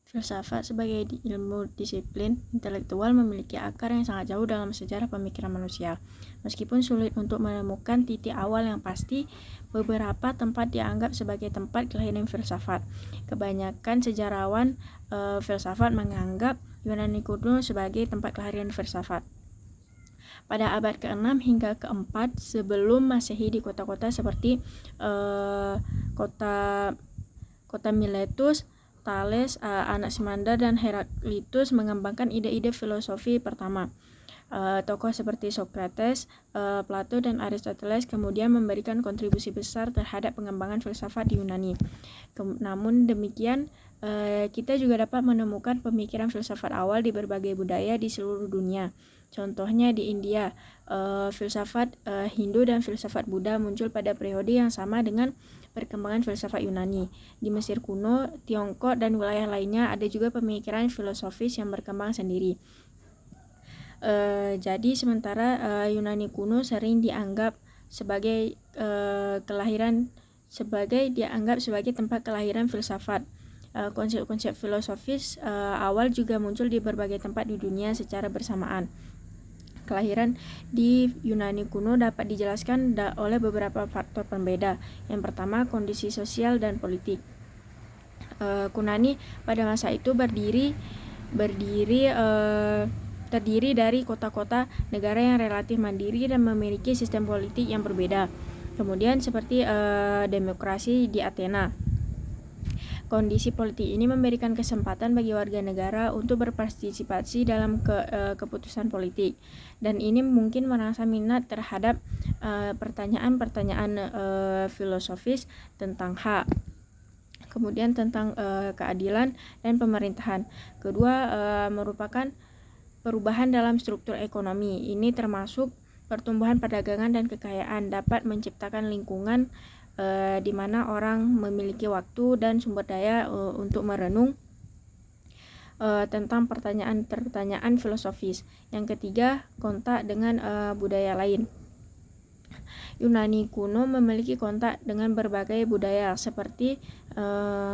Filsafat sebagai ilmu disiplin intelektual memiliki akar yang sangat jauh dalam sejarah pemikiran manusia. Meskipun sulit untuk menemukan titik awal yang pasti, beberapa tempat dianggap sebagai tempat kelahiran filsafat. Kebanyakan sejarawan filsafat menganggap Yunani kuno sebagai tempat kelahiran filsafat. Pada abad ke-6 hingga ke-4 sebelum Masehi di kota-kota seperti kota Miletus, Thales, Anaximander, dan Heraklitus mengembangkan ide-ide filosofi pertama. Tokoh seperti Socrates, Plato, dan Aristoteles kemudian memberikan kontribusi besar terhadap pengembangan filsafat di Yunani. Namun demikian, kita juga dapat menemukan pemikiran filsafat awal di berbagai budaya di seluruh dunia. Contohnya di India, filsafat Hindu dan filsafat Buddha muncul pada periode yang sama dengan perkembangan filsafat Yunani. Di Mesir kuno, Tiongkok, dan wilayah lainnya ada juga pemikiran filosofis yang berkembang sendiri. Jadi sementara Yunani kuno sering dianggap sebagai tempat kelahiran filsafat. Konsep-konsep filosofis awal juga muncul di berbagai tempat di dunia secara bersamaan. Kelahiran di Yunani kuno dapat dijelaskan oleh beberapa faktor pembeda. Yang pertama, kondisi sosial dan politik. Yunani pada masa itu terdiri dari kota-kota negara yang relatif mandiri dan memiliki sistem politik yang berbeda. Kemudian seperti demokrasi di Athena. Kondisi politik ini memberikan kesempatan bagi warga negara untuk berpartisipasi dalam keputusan politik, dan ini mungkin merasa minat terhadap pertanyaan-pertanyaan filosofis tentang hak, kemudian tentang keadilan dan pemerintahan. Kedua, merupakan perubahan dalam struktur ekonomi. Ini termasuk pertumbuhan perdagangan dan kekayaan dapat menciptakan lingkungan di mana orang memiliki waktu dan sumber daya untuk merenung tentang pertanyaan-pertanyaan filosofis. Yang ketiga, kontak dengan budaya lain. Yunani kuno memiliki kontak dengan berbagai budaya seperti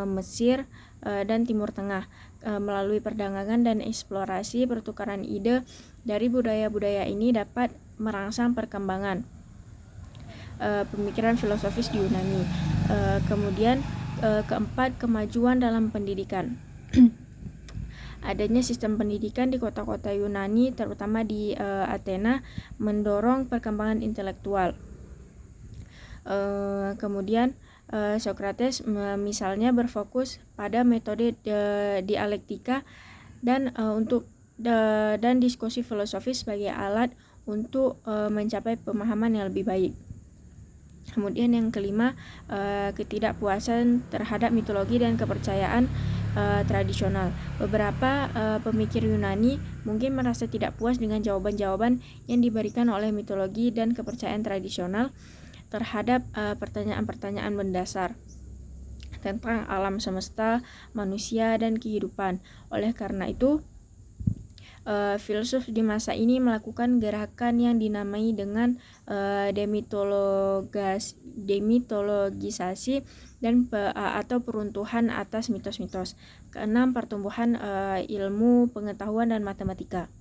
Mesir dan Timur Tengah. Melalui perdagangan dan eksplorasi, pertukaran ide dari budaya-budaya ini dapat merangsang perkembangan pemikiran filosofis di Yunani. Kemudian keempat, kemajuan dalam pendidikan. Adanya sistem pendidikan di kota-kota Yunani, terutama di Athena, mendorong perkembangan intelektual. Kemudian Socrates misalnya berfokus pada metode dialektika dan diskusi filosofis sebagai alat untuk mencapai pemahaman yang lebih baik. Kemudian yang kelima, ketidakpuasan terhadap mitologi dan kepercayaan tradisional. Beberapa pemikir Yunani mungkin merasa tidak puas dengan jawaban-jawaban yang diberikan oleh mitologi dan kepercayaan tradisional terhadap pertanyaan-pertanyaan mendasar tentang alam semesta, manusia, dan kehidupan. Oleh karena itu, filsuf di masa ini melakukan gerakan yang dinamai dengan demitologisasi dan atau peruntuhan atas mitos-mitos. Keenam, pertumbuhan ilmu pengetahuan dan matematika.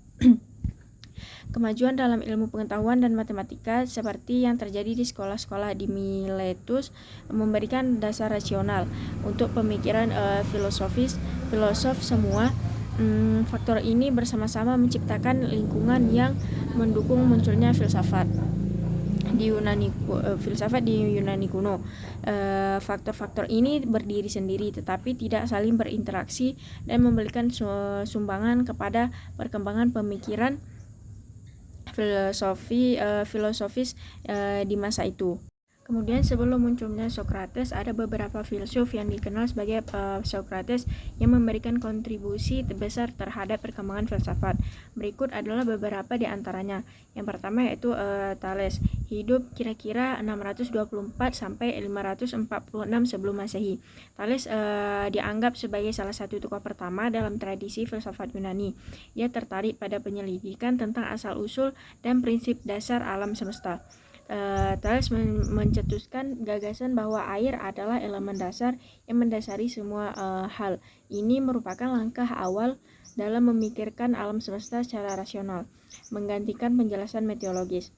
Kemajuan dalam ilmu pengetahuan dan matematika seperti yang terjadi di sekolah-sekolah di Miletus memberikan dasar rasional untuk pemikiran filosofis. Filosof semua faktor ini bersama-sama menciptakan lingkungan yang mendukung munculnya filsafat di Yunani kuno. Faktor-faktor ini berdiri sendiri tetapi tidak saling berinteraksi dan memberikan sumbangan kepada perkembangan pemikiran filosofis di masa itu. Kemudian sebelum munculnya Socrates, ada beberapa filsuf yang dikenal sebagai Socrates yang memberikan kontribusi besar terhadap perkembangan filsafat. Berikut adalah beberapa di antaranya. Yang pertama yaitu Thales, hidup kira-kira 624 sampai 546 sebelum Masehi. Thales dianggap sebagai salah satu tokoh pertama dalam tradisi filsafat Yunani. Dia tertarik pada penyelidikan tentang asal-usul dan prinsip dasar alam semesta. Thales mencetuskan gagasan bahwa air adalah elemen dasar yang mendasari semua hal. Ini merupakan langkah awal dalam memikirkan alam semesta secara rasional, menggantikan penjelasan meteorologis.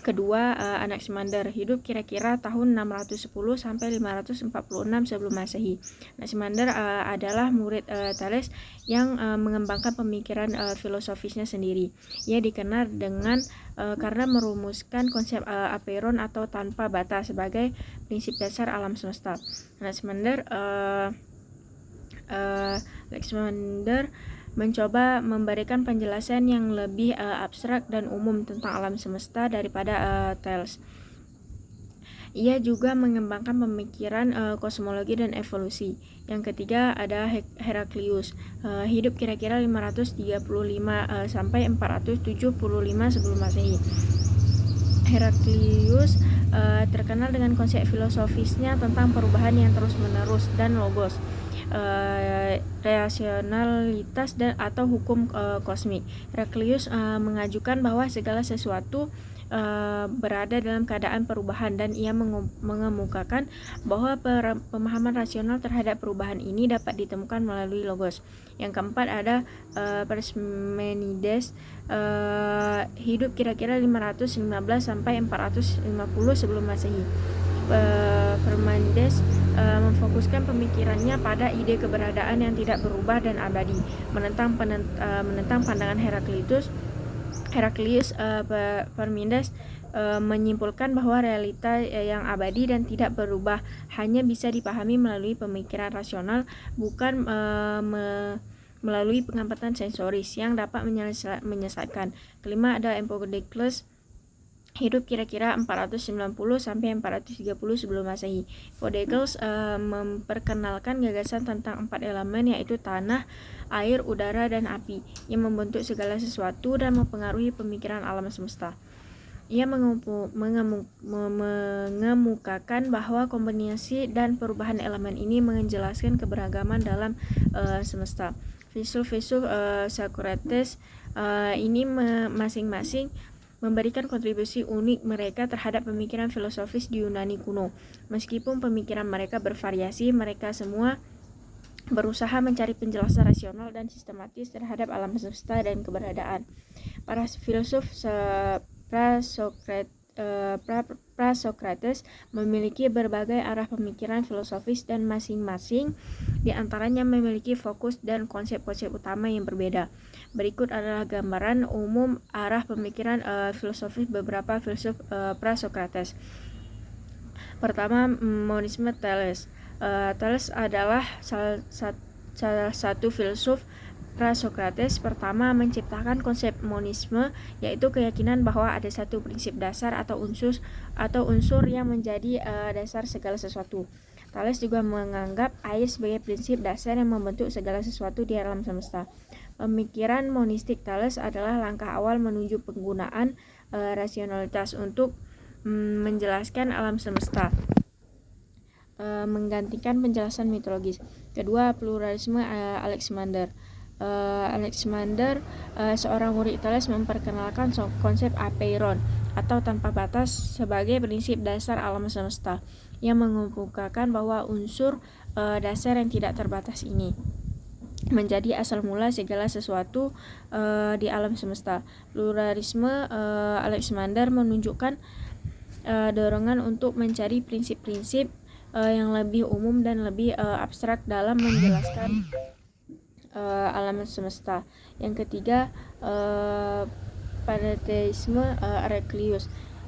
Kedua, Anaximander hidup kira-kira tahun 610 sampai 546 sebelum Masehi. Anaximander adalah murid Thales yang mengembangkan pemikiran filosofisnya sendiri. Ia dikenal dengan karena merumuskan konsep apeiron atau tanpa batas sebagai prinsip dasar alam semesta. Alexander mencoba memberikan penjelasan yang lebih abstrak dan umum tentang alam semesta daripada Thales. Ia juga mengembangkan pemikiran kosmologi dan evolusi. Yang ketiga ada Heraklius, hidup kira-kira 535 sampai 475 sebelum Masehi. Heraklius terkenal dengan konsep filosofisnya tentang perubahan yang terus-menerus dan logos, rasionalitas dan atau hukum kosmik. Heraklius mengajukan bahwa segala sesuatu berada dalam keadaan perubahan, dan ia mengemukakan bahwa pemahaman rasional terhadap perubahan ini dapat ditemukan melalui logos. Yang keempat ada Parmenides, hidup kira-kira 515 sampai 450 sebelum Masehi. Parmenides memfokuskan pemikirannya pada ide keberadaan yang tidak berubah dan abadi, menentang pandangan Heraklius. Parmenides menyimpulkan bahwa realita yang abadi dan tidak berubah hanya bisa dipahami melalui pemikiran rasional, bukan melalui pengamatan sensoris yang dapat menyesatkan. Kelima ada Empedocles, hidup kira-kira 490 sampai 430 sebelum Masehi. Empedocles memperkenalkan gagasan tentang 4 elemen, yaitu tanah, air, udara, dan api, yang membentuk segala sesuatu dan mempengaruhi pemikiran alam semesta. Ia mengemukakan bahwa kombinasi dan perubahan elemen ini menjelaskan keberagaman dalam semesta. Filsuf Socrates ini masing-masing memberikan kontribusi unik mereka terhadap pemikiran filosofis di Yunani kuno. Meskipun pemikiran mereka bervariasi, mereka semua berusaha mencari penjelasan rasional dan sistematis terhadap alam semesta dan keberadaan. Para filsuf pra-Socrates memiliki berbagai arah pemikiran filosofis, dan masing-masing di antaranya memiliki fokus dan konsep-konsep utama yang berbeda. Berikut adalah gambaran umum arah pemikiran filosofis beberapa filsuf pra-Socrates. Pertama, monisme Thales. Thales adalah salah satu filsuf pra-Socrates pertama menciptakan konsep monisme, yaitu keyakinan bahwa ada satu prinsip dasar atau unsur yang menjadi dasar segala sesuatu. Thales juga menganggap air sebagai prinsip dasar yang membentuk segala sesuatu di alam semesta. Pemikiran monistik Thales adalah langkah awal menuju penggunaan rasionalitas untuk menjelaskan alam semesta, menggantikan penjelasan mitologis. Kedua, pluralisme Anaximander. Anaximander, seorang murid Thales, memperkenalkan konsep apeiron atau tanpa batas sebagai prinsip dasar alam semesta, yang mengemukakan bahwa unsur dasar yang tidak terbatas ini menjadi asal mula segala sesuatu di alam semesta. Pluralisme Anaximander menunjukkan dorongan untuk mencari prinsip-prinsip yang lebih umum dan lebih abstrak dalam menjelaskan alam semesta. Yang ketiga, panentheisme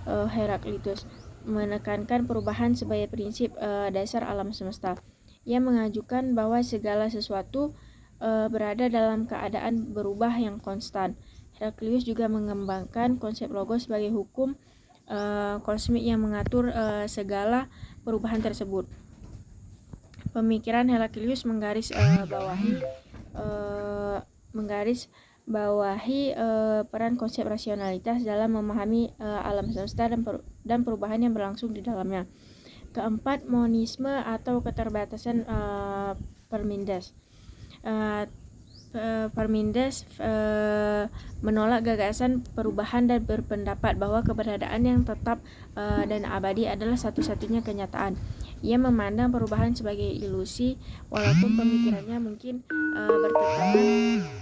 Heraklitus menekankan perubahan sebagai prinsip dasar alam semesta. Ia mengajukan bahwa segala sesuatu berada dalam keadaan berubah yang konstan. Heraklitus juga mengembangkan konsep logos sebagai hukum kosmik yang mengatur segala perubahan tersebut. Pemikiran Heraklitus menggaris bawahi peran konsep rasionalitas dalam memahami alam semesta dan perubahan yang berlangsung di dalamnya. Keempat, monisme atau keterbatasan Parmenides. Parmenides menolak gagasan perubahan dan berpendapat bahwa keberadaan yang tetap dan abadi adalah satu-satunya kenyataan. Ia memandang perubahan sebagai ilusi, walaupun pemikirannya mungkin bertentangan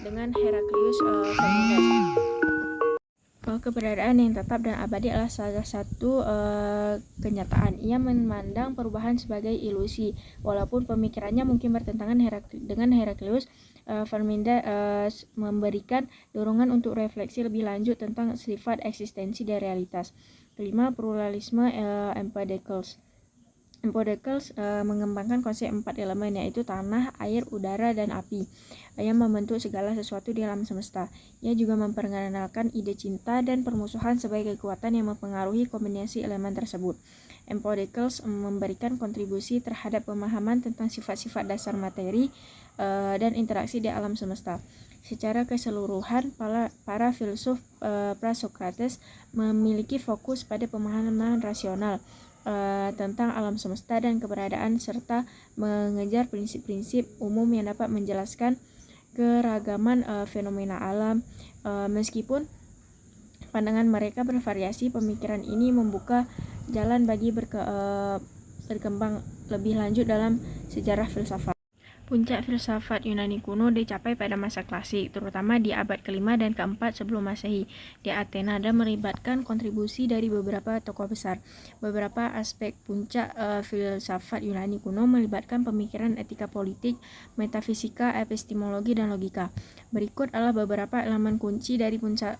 dengan Heraklius Parmenides. Bahwa keberadaan yang tetap dan abadi adalah salah satu kenyataan. Ia memandang perubahan sebagai ilusi, walaupun pemikirannya mungkin bertentangan dengan Heraklius. Parmenides memberikan dorongan untuk refleksi lebih lanjut tentang sifat eksistensi dan realitas. Kelima, pluralisme Empedocles. Empedocles mengembangkan konsep 4 elemen, yaitu tanah, air, udara, dan api, yang membentuk segala sesuatu di alam semesta. Ia juga memperkenalkan ide cinta dan permusuhan sebagai kekuatan yang mempengaruhi kombinasi elemen tersebut. Empedocles memberikan kontribusi terhadap pemahaman tentang sifat-sifat dasar materi dan interaksi di alam semesta. Secara keseluruhan, para filsuf pra-Sokrates memiliki fokus pada pemahaman rasional tentang alam semesta dan keberadaan, serta mengejar prinsip-prinsip umum yang dapat menjelaskan keragaman fenomena alam. Meskipun pandangan mereka bervariasi, pemikiran ini membuka jalan bagi berkembang lebih lanjut dalam sejarah filsafat. Puncak filsafat Yunani kuno dicapai pada masa klasik, terutama di abad ke-5 dan ke-4 sebelum Masehi di Athena, dan melibatkan kontribusi dari beberapa tokoh besar. Beberapa aspek puncak filsafat Yunani kuno melibatkan pemikiran etika politik, metafisika, epistemologi, dan logika. Berikut adalah beberapa elemen kunci dari puncak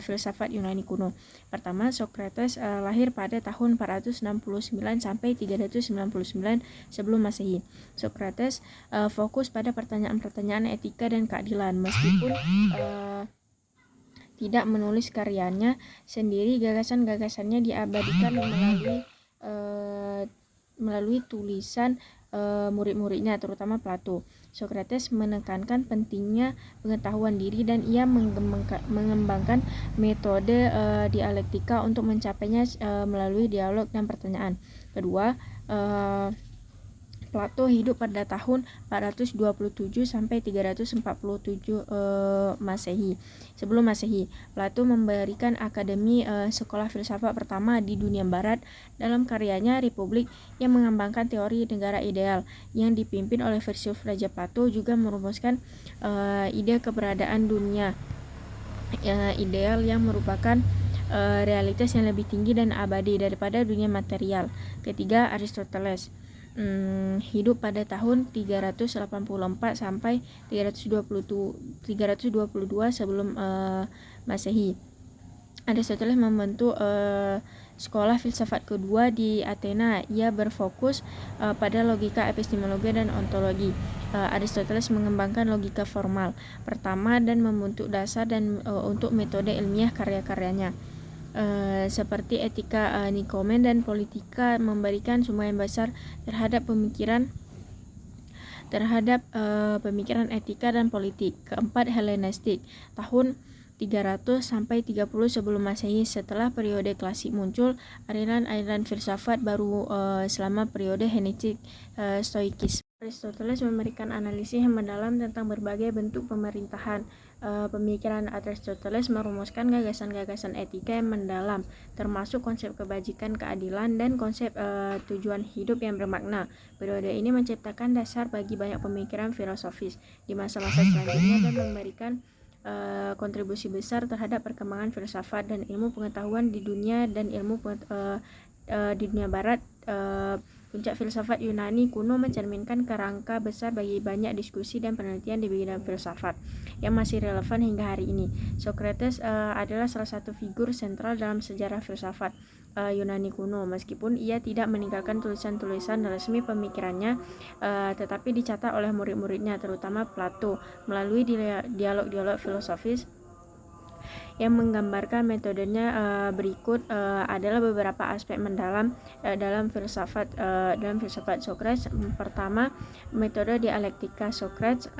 filsafat Yunani kuno. Pertama, Socrates lahir pada tahun 469 sampai 399 sebelum Masehi. Socrates fokus pada pertanyaan-pertanyaan etika dan keadilan. Meskipun tidak menulis karyanya sendiri, gagasan-gagasannya diabadikan melalui tulisan murid-muridnya, terutama Plato. Socrates menekankan pentingnya pengetahuan diri, dan ia mengembangkan metode dialektika untuk mencapainya melalui dialog dan pertanyaan. Kedua, Plato hidup pada tahun 427 sampai 347 Masehi. Sebelum Masehi, Plato memberikan akademi sekolah filsafat pertama di dunia barat dalam karyanya Republik, yang mengembangkan teori negara ideal yang dipimpin oleh filsuf Raja Plato, juga merumuskan ide keberadaan dunia ideal yang merupakan realitas yang lebih tinggi dan abadi daripada dunia material. Ketiga, Aristoteles hidup pada tahun 384 sampai 322 sebelum Masehi. Aristoteles membentuk sekolah filsafat kedua di Athena. Ia berfokus pada logika, epistemologi, dan ontologi. Aristoteles mengembangkan logika formal pertama dan membentuk dasar untuk metode ilmiah karya-karyanya. Seperti etika Nikomen dan politika, memberikan sumbangan besar terhadap pemikiran etika dan politik. Keempat, Helenistik, tahun 300 sampai 30 sebelum Masehi. Setelah periode klasik muncul aliran filsafat baru selama periode Helenistik Stoikis. Aristoteles memberikan analisis yang mendalam tentang berbagai bentuk pemerintahan. Pemikiran Aristoteles merumuskan gagasan-gagasan etika yang mendalam, termasuk konsep kebajikan, keadilan, dan konsep tujuan hidup yang bermakna. Periode ini menciptakan dasar bagi banyak pemikiran filosofis di masa-masa selanjutnya, dan memberikan kontribusi besar terhadap perkembangan filsafat dan ilmu pengetahuan di dunia dan ilmu di dunia barat. Puncak filsafat Yunani kuno mencerminkan kerangka besar bagi banyak diskusi dan penelitian di bidang filsafat yang masih relevan hingga hari ini. Socrates adalah salah satu figur sentral dalam sejarah filsafat Yunani kuno. Meskipun ia tidak meninggalkan tulisan-tulisan resmi pemikirannya, tetapi dicatat oleh murid-muridnya, terutama Plato, melalui dialog-dialog filosofis yang menggambarkan metodenya. Berikut adalah beberapa aspek mendalam dalam filsafat Socrates. Pertama, metode dialektika. Socrates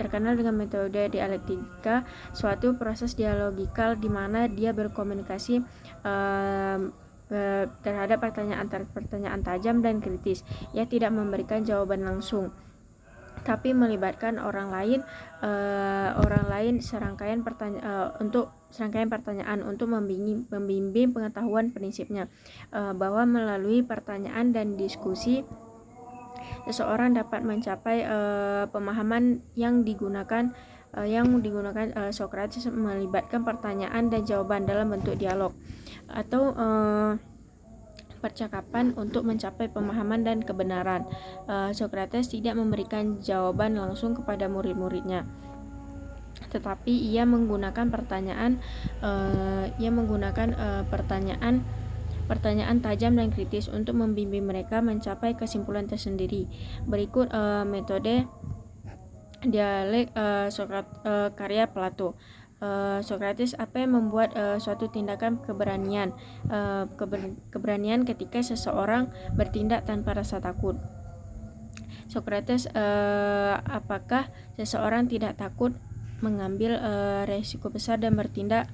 terkenal dengan metode dialektika, suatu proses dialogikal di mana dia berkomunikasi terhadap pertanyaan tajam dan kritis. Ia tidak memberikan jawaban langsung, tapi melibatkan orang lain untuk serangkaian pertanyaan untuk membimbing pengetahuan prinsipnya, bahwa melalui pertanyaan dan diskusi seseorang dapat mencapai pemahaman yang digunakan Socrates melibatkan pertanyaan dan jawaban dalam bentuk dialog atau percakapan untuk mencapai pemahaman dan kebenaran. Socrates tidak memberikan jawaban langsung kepada murid-muridnya, tetapi ia menggunakan pertanyaan tajam dan kritis untuk membimbing mereka mencapai kesimpulan tersendiri. Berikut metode dialek karya Plato. Socrates, apa yang membuat suatu tindakan keberanian ketika seseorang bertindak tanpa rasa takut? Socrates, apakah seseorang tidak takut mengambil resiko besar dan bertindak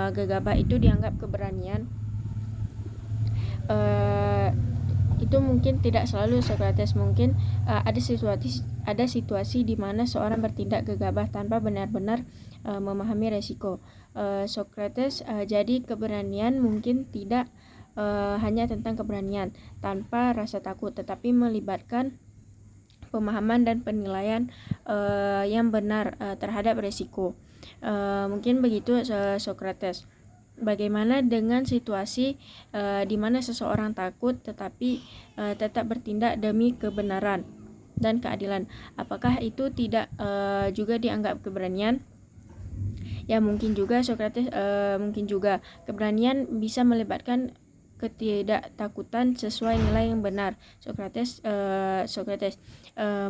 gegabah itu dianggap keberanian? Itu mungkin tidak selalu Socrates. Mungkin ada situasi di mana seorang bertindak gegabah tanpa benar-benar memahami resiko. Socrates, jadi keberanian mungkin tidak hanya tentang keberanian tanpa rasa takut, tetapi melibatkan pemahaman dan penilaian yang benar terhadap resiko. Mungkin begitu Socrates. Bagaimana dengan situasi di mana seseorang takut tetapi tetap bertindak demi kebenaran dan keadilan? Apakah itu tidak juga dianggap keberanian? Ya, mungkin juga Socrates, mungkin juga keberanian bisa melibatkan ketidaktakutan sesuai nilai yang benar. Socrates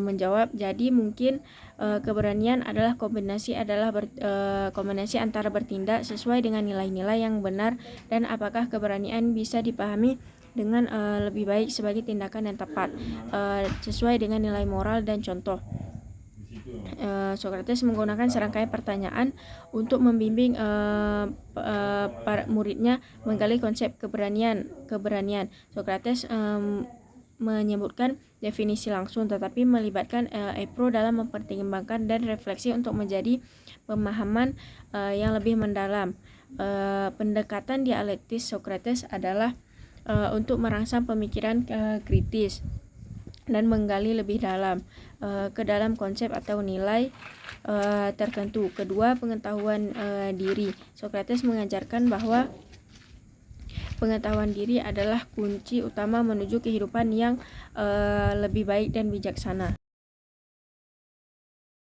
menjawab, jadi mungkin keberanian adalah kombinasi antara bertindak sesuai dengan nilai-nilai yang benar dan apakah keberanian bisa dipahami dengan lebih baik sebagai tindakan yang tepat sesuai dengan nilai moral dan contoh. Socrates menggunakan serangkaian pertanyaan untuk membimbing para muridnya menggali konsep keberanian. Socrates menyebutkan definisi langsung, tetapi melibatkan epro dalam mempertimbangkan dan refleksi untuk menjadi pemahaman yang lebih mendalam. Pendekatan dialektis Socrates adalah untuk merangsang pemikiran kritis dan menggali lebih dalam ke dalam konsep atau nilai tertentu. Kedua, pengetahuan diri. Socrates mengajarkan bahwa pengetahuan diri adalah kunci utama menuju kehidupan yang lebih baik dan bijaksana.